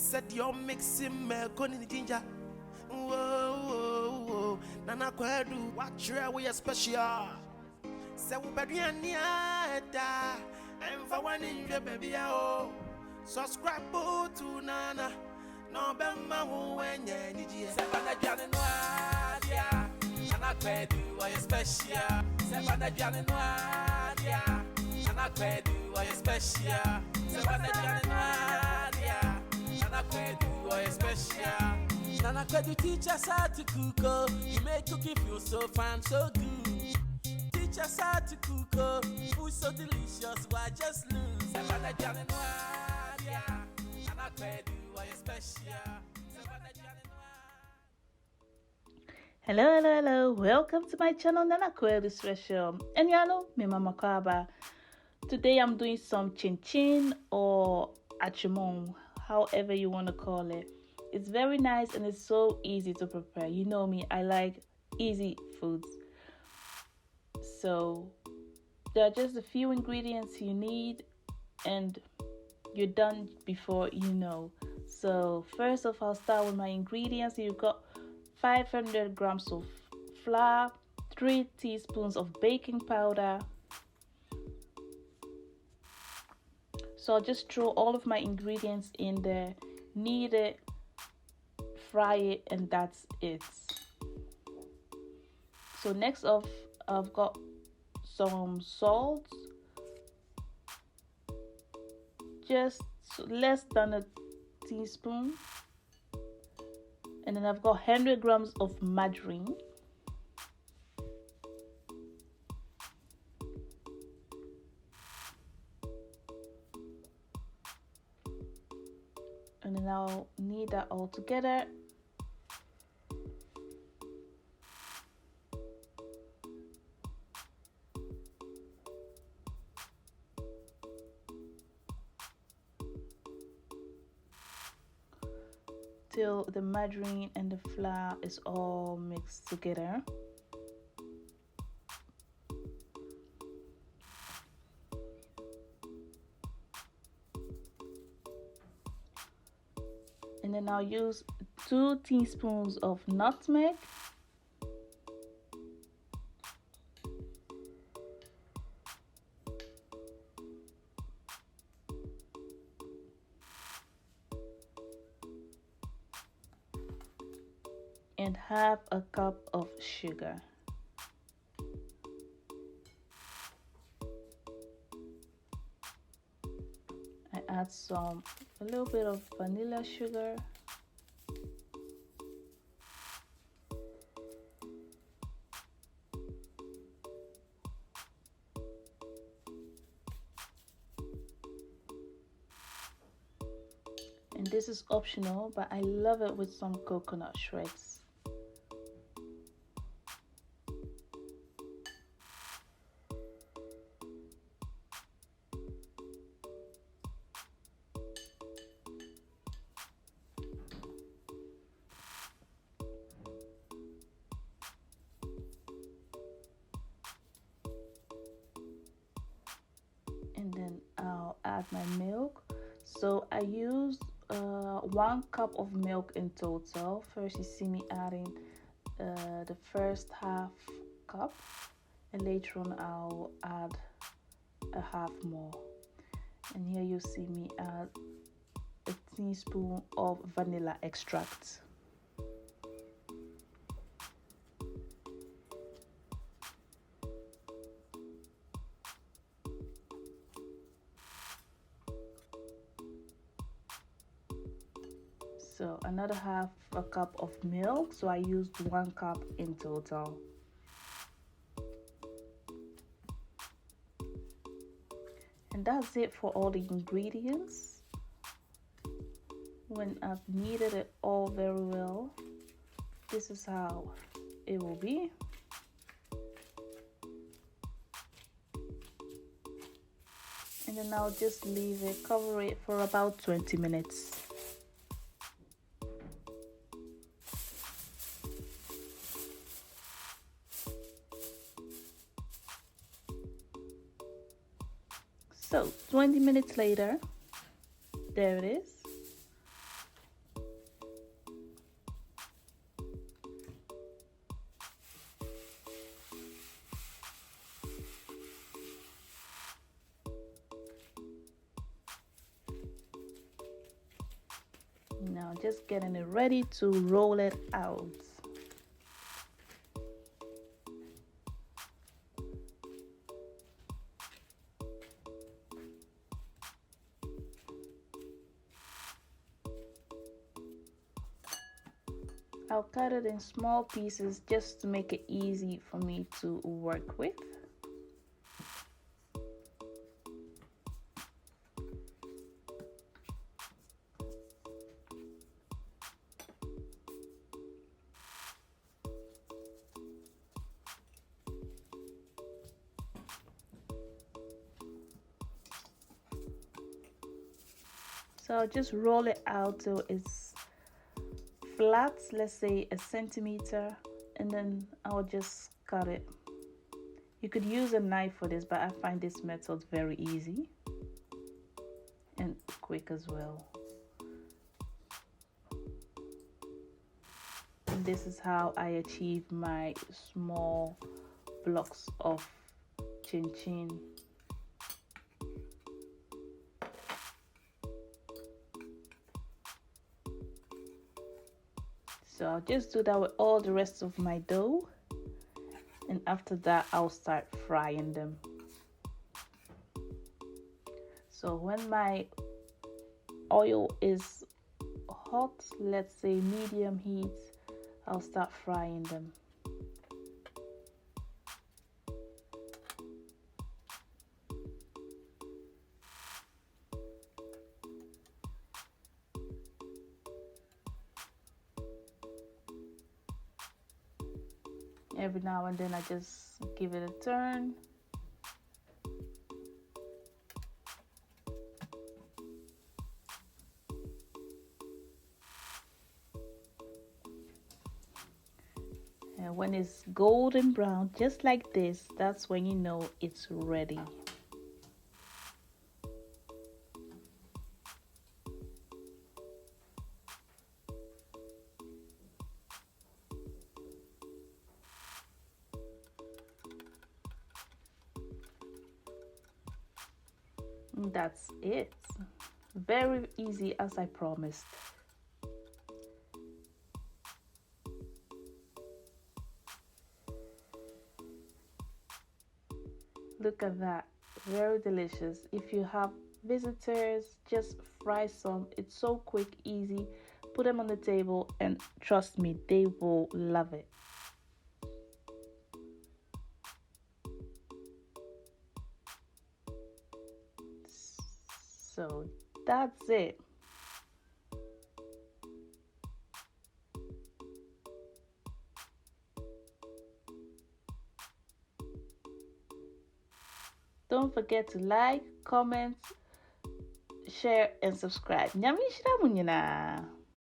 said you're mixing milk on the ginger. Whoa, Nana Kwadu, watch your way special. So baby Aniata, and for one in your baby, oh, subscribe to Nana. No Bema when you need you. Savannah Janinoa, Nana Kwadu, why special? Savannah Janinoa, Nana Kwadu, why special? Savannah Janinoa, Nana Kwadu, why special? Nana Kwadu teach us how to cook, oh. You make cooking feel so fun, so good. Teach us how to cook, oh. Food so delicious, why just lose? Savannah Janinoa, Nana Kwadu, why special? Savannah Janinoa. Hello, welcome to my channel Nana Kwadu Special. And you know, me Mama Kwaba. Today I'm doing some chin chin or achimon, however you want to call it. It's very nice and it's so easy to prepare. You know me, I like easy foods. So there are just a few ingredients you need and you're done before you know. So first off, I'll start with my ingredients. You've got 500 grams of flour, 3 teaspoons of baking powder. So I'll just throw all of my ingredients in there, knead it, fry it, and that's it. So next off, I've got some salt, just less than a teaspoon. And then I've got 100 grams of margarine. And then I'll knead that all together. Till the margarine and the flour is all mixed together. And then I'll use 2 teaspoons of nutmeg. And half a cup of sugar. I add a little bit of vanilla sugar. And this is optional, but I love it with some coconut shreds. And then I'll add my milk. So I used 1 cup of milk in total. First you see me adding the first half cup, and later on I'll add a half more. And here you see me add a teaspoon of vanilla extract. So another half a cup of milk, so I used 1 cup in total. And that's it for all the ingredients. When I've kneaded it all very well, this is how it will be. And then I'll just leave it, cover it for about 20 minutes. So 20 minutes later, there it is. Now just getting it ready to roll it out. I'll cut it in small pieces just to make it easy for me to work with. So I'll just roll it out till it's flat, let's say a centimeter, and then I'll just cut it. You could use a knife for this, but I find this method very easy and quick as well. And this is how I achieve my small blocks of chin chin. So I'll just do that with all the rest of my dough, and after that I'll start frying them. So when my oil is hot, let's say medium heat, I'll start frying them. Every now and then I just give it a turn. And when it's golden brown, just like this, that's when you know it's ready. That's it. Very easy, as I promised. Look at that. Very delicious. If you have visitors, just fry some. It's so quick, easy. Put them on the table and trust me, they will love it. So that's it. Don't forget to like, comment, share, and subscribe. Nyame nhyira mo nyinaa.